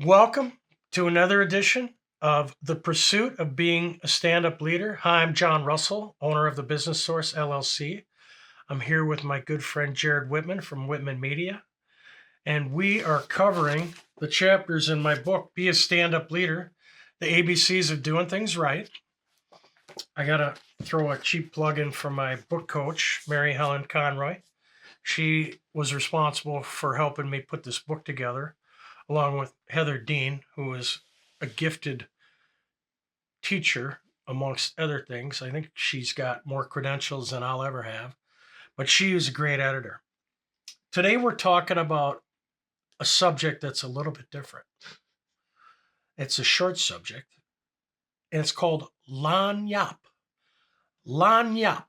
Welcome to another edition of The Pursuit of Being a Stand-Up Leader. Hi, I'm John Russell, owner of the Business Source LLC. I'm here with my good friend Jared Wittman from Wittman Media, and we are covering the chapters in my book, Be a Stand-Up Leader, the ABCs of Doing Things Right. I got to throw a cheap plug in for my book coach, Mary Helen Conroy. She was responsible for helping me put this book together, along with Heather Dean, who is a gifted teacher, amongst other things. I think she's got more credentials than I'll ever have, but she is a great editor. Today, we're talking about a subject that's a little bit different. It's a short subject, and it's called Lagniappe. Lagniappe.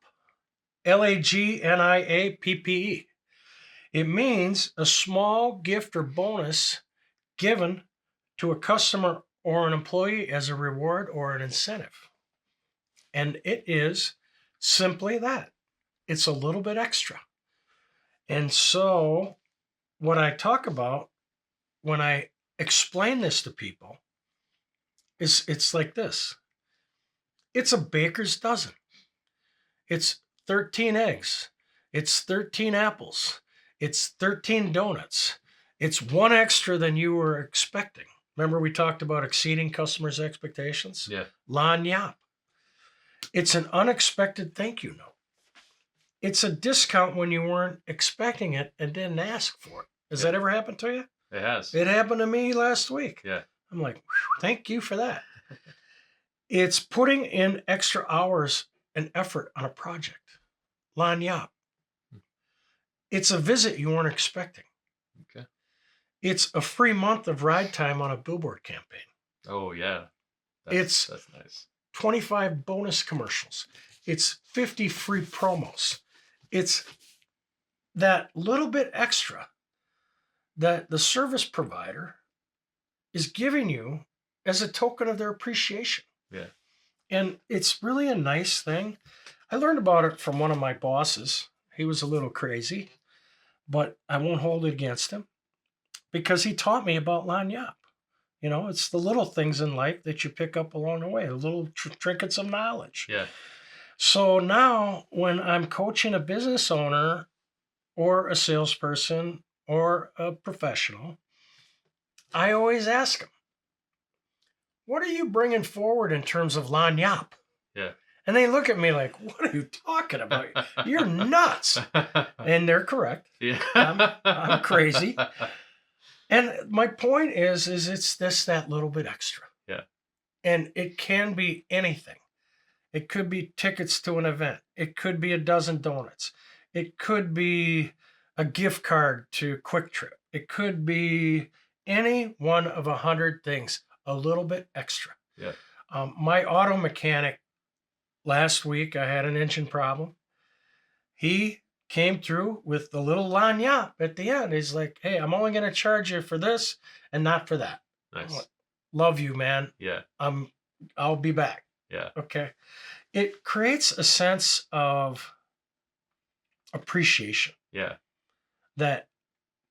Lagniappe. It means a small gift or bonus given to a customer or an employee as a reward or an incentive. And it is simply that. It's a little bit extra. And so what I talk about when I explain this to people is it's like this. It's a baker's dozen. It's 13 eggs. It's 13 apples. It's 13 donuts. It's one extra than you were expecting. Remember we talked about exceeding customers' expectations? Yeah. Lagniappe. It's an unexpected thank you note. It's a discount when you weren't expecting it and didn't ask for it. Has that ever happened to you? It has. It happened to me last week. Yeah. I'm like, thank you for that. It's putting in extra hours and effort on a project. Lagniappe. It's a visit you weren't expecting. Okay. It's a free month of ride time on a billboard campaign. Oh, yeah. That's nice. 25 bonus commercials. It's 50 free promos. It's that little bit extra that the service provider is giving you as a token of their appreciation. Yeah. And it's really a nice thing. I learned about it from one of my bosses. He was a little crazy, but I won't hold it against him because he taught me about Lagniappe. You know, it's the little things in life that you pick up along the way, the little trinkets of knowledge. Yeah. So now when I'm coaching a business owner or a salesperson or a professional, I always ask them, what are you bringing forward in terms of Lagniappe? Yeah. And they look at me like, what are you talking about? You're nuts. And they're correct. Yeah. I'm crazy. And my point is it's that little bit extra. Yeah. And it can be anything. It could be tickets to an event. It could be a dozen donuts. It could be a gift card to Quick Trip. It could be any one of 100 things, a little bit extra. Yeah. My auto mechanic last week, I had an engine problem. He came through with the little lagniappe at the end. He's like, hey, I'm only going to charge you for this and not for that. Nice. Like, love you, man. Yeah. I'll be back. Yeah. Okay. It creates a sense of appreciation. Yeah. That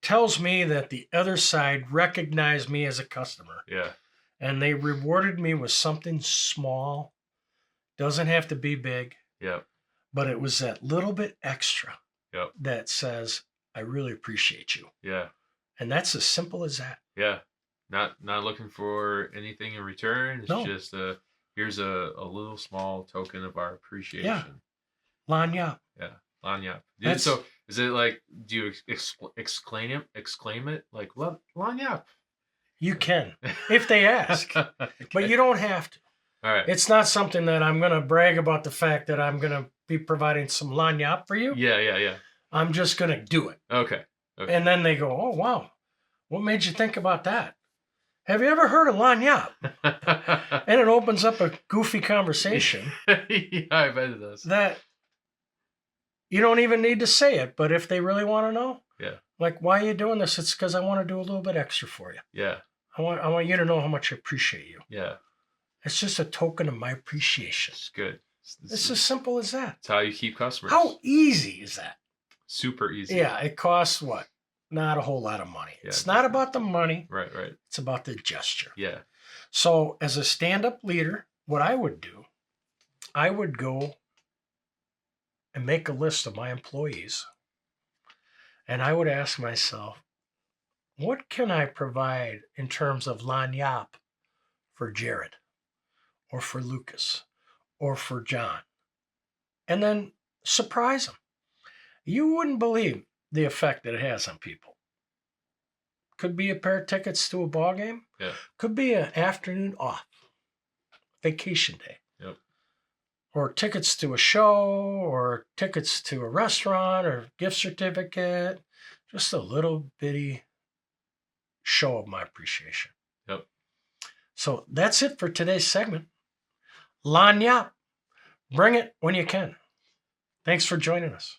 tells me that the other side recognized me as a customer. Yeah. And they rewarded me with something small. Doesn't have to be big. Yeah. But it was that little bit extra. Yep. That says, I really appreciate you. Yeah. And that's as simple as that. Yeah. Not looking for anything in return. It's just here's a little small token of our appreciation. Yeah. Lagniappe. Yeah. Lagniappe. So is it like, do you exclaim it like Lagniappe? You can, if they ask. Okay. But you don't have to. All right. It's not something that I'm going to brag about the fact that I'm going to be providing some lagniappe for you. Yeah. I'm just going to do it. Okay. And then they go, oh, wow. What made you think about that? Have you ever heard of lagniappe? And it opens up a goofy conversation. Yeah, I bet it does. That you don't even need to say it, but if they really want to know, yeah, like, why are you doing this? It's because I want to do a little bit extra for you. Yeah. I want you to know how much I appreciate you. Yeah. It's just a token of my appreciation. It's good. It's as simple as that. It's how you keep customers. How easy is that? Super easy. Yeah, it costs what? not a whole lot of money. Yeah, it's not about the money. Right. It's about the gesture. Yeah. So as a stand-up leader, what I would do, I would go and make a list of my employees. And I would ask myself, what can I provide in terms of Lagniappe for Jared or for Lucas or for John? And then surprise them. You wouldn't believe the effect that it has on people. Could be a pair of tickets to a ball game. Yeah. Could be an afternoon off, vacation day. Yep. Or tickets to a show, or tickets to a restaurant, or gift certificate. Just a little bitty show of my appreciation. Yep. So that's it for today's segment. Lagniappe, bring it when you can. Thanks for joining us.